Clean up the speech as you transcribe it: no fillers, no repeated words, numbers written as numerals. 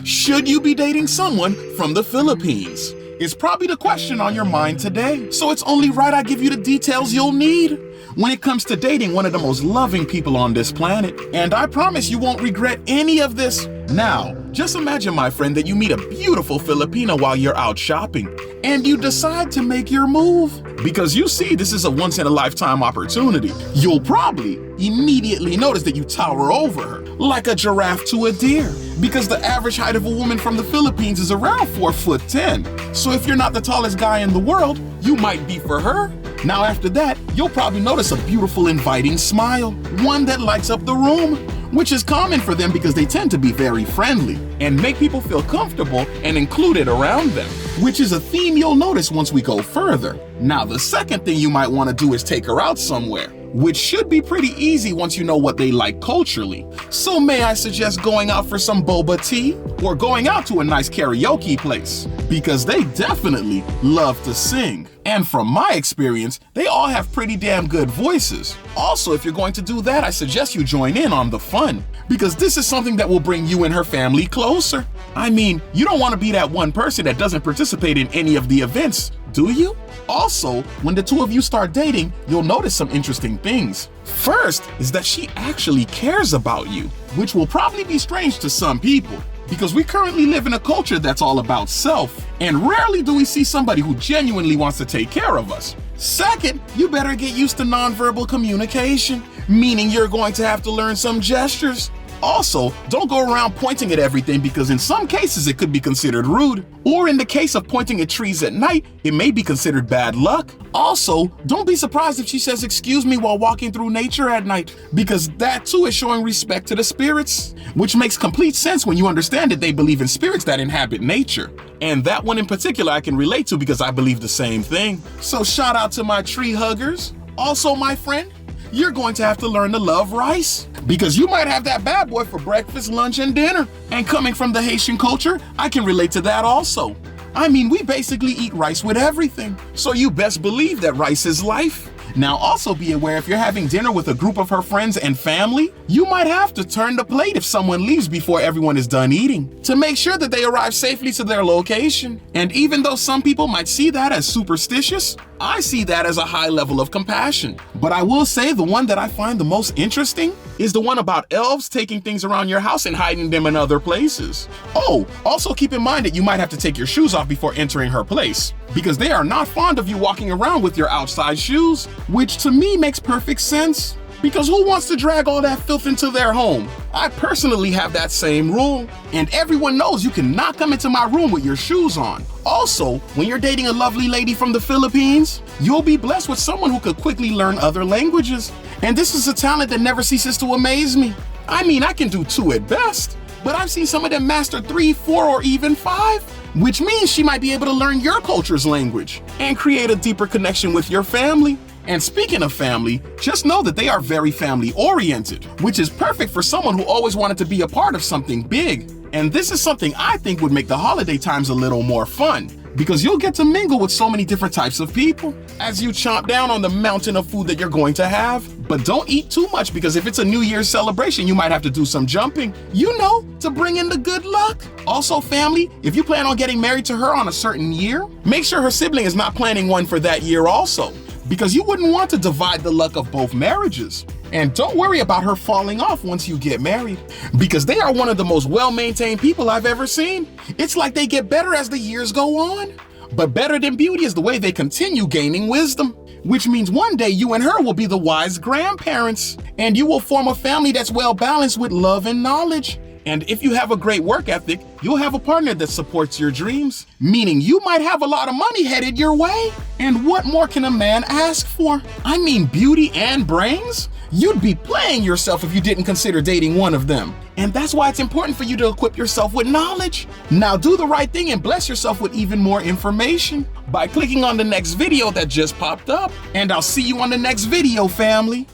Should you be dating someone from the Philippines? It's probably the question on your mind today, so it's only right I give you the details you'll need when it comes to dating one of the most loving people on this planet. And I promise you won't regret any of this. Now, just imagine, my friend, that you meet a beautiful Filipina while you're out shopping, and you decide to make your move. Because you see, this is a once-in-a-lifetime opportunity. You'll probably immediately notice that you tower over her, like a giraffe to a deer, because the average height of a woman from the Philippines is around 4'10". So if you're not the tallest guy in the world, you might be for her. Now after that, you'll probably notice a beautiful, inviting smile, one that lights up the room, which is common for them because they tend to be very friendly and make people feel comfortable and included around them, which is a theme you'll notice once we go further. Now, the second thing you might want to do is take her out somewhere, which should be pretty easy once you know what they like culturally. So may I suggest going out for some boba tea or going out to a nice karaoke place, because they definitely love to sing. And from my experience, they all have pretty damn good voices. Also, if you're going to do that, I suggest you join in on the fun, because this is something that will bring you and her family closer. I mean, you don't want to be that one person that doesn't participate in any of the events, do you? Also, when the two of you start dating, you'll notice some interesting things. First is that she actually cares about you, which will probably be strange to some people, because we currently live in a culture that's all about self, and rarely do we see somebody who genuinely wants to take care of us. Second, you better get used to nonverbal communication, meaning you're going to have to learn some gestures. Also, don't go around pointing at everything, because in some cases it could be considered rude. Or in the case of pointing at trees at night, it may be considered bad luck. Also, don't be surprised if she says excuse me while walking through nature at night, because that too is showing respect to the spirits, which makes complete sense when you understand that they believe in spirits that inhabit nature. And that one in particular I can relate to because I believe the same thing. So shout out to my tree huggers. Also, my friend, you're going to have to learn to love rice, because you might have that bad boy for breakfast, lunch, and dinner. And coming from the Haitian culture, I can relate to that also. I mean, we basically eat rice with everything, so you best believe that rice is life. Now also be aware, if you're having dinner with a group of her friends and family, you might have to turn the plate if someone leaves before everyone is done eating, to make sure that they arrive safely to their location. And even though some people might see that as superstitious, I see that as a high level of compassion. But I will say the one that I find the most interesting is the one about elves taking things around your house and hiding them in other places. Oh, also keep in mind that you might have to take your shoes off before entering her place, because they are not fond of you walking around with your outside shoes, which to me makes perfect sense. Because who wants to drag all that filth into their home? I personally have that same rule, and everyone knows you cannot come into my room with your shoes on. Also, when you're dating a lovely lady from the Philippines, you'll be blessed with someone who could quickly learn other languages. And this is a talent that never ceases to amaze me. I mean, I can do 2 at best, but I've seen some of them master 3, 4, or even 5, which means she might be able to learn your culture's language and create a deeper connection with your family. And speaking of family, just know that they are very family-oriented, which is perfect for someone who always wanted to be a part of something big. And this is something I think would make the holiday times a little more fun, because you'll get to mingle with so many different types of people as you chomp down on the mountain of food that you're going to have. But don't eat too much, because if it's a New Year's celebration, you might have to do some jumping, you know, to bring in the good luck. Also, family, if you plan on getting married to her on a certain year, make sure her sibling is not planning one for that year also, because you wouldn't want to divide the luck of both marriages. And don't worry about her falling off once you get married, because they are one of the most well-maintained people I've ever seen. It's like they get better as the years go on. But better than beauty is the way they continue gaining wisdom, which means one day you and her will be the wise grandparents, and you will form a family that's well-balanced with love and knowledge. And if you have a great work ethic, you'll have a partner that supports your dreams, meaning you might have a lot of money headed your way. And what more can a man ask for? I mean, beauty and brains? You'd be playing yourself if you didn't consider dating one of them. And that's why it's important for you to equip yourself with knowledge. Now do the right thing and bless yourself with even more information by clicking on the next video that just popped up. And I'll see you on the next video, family.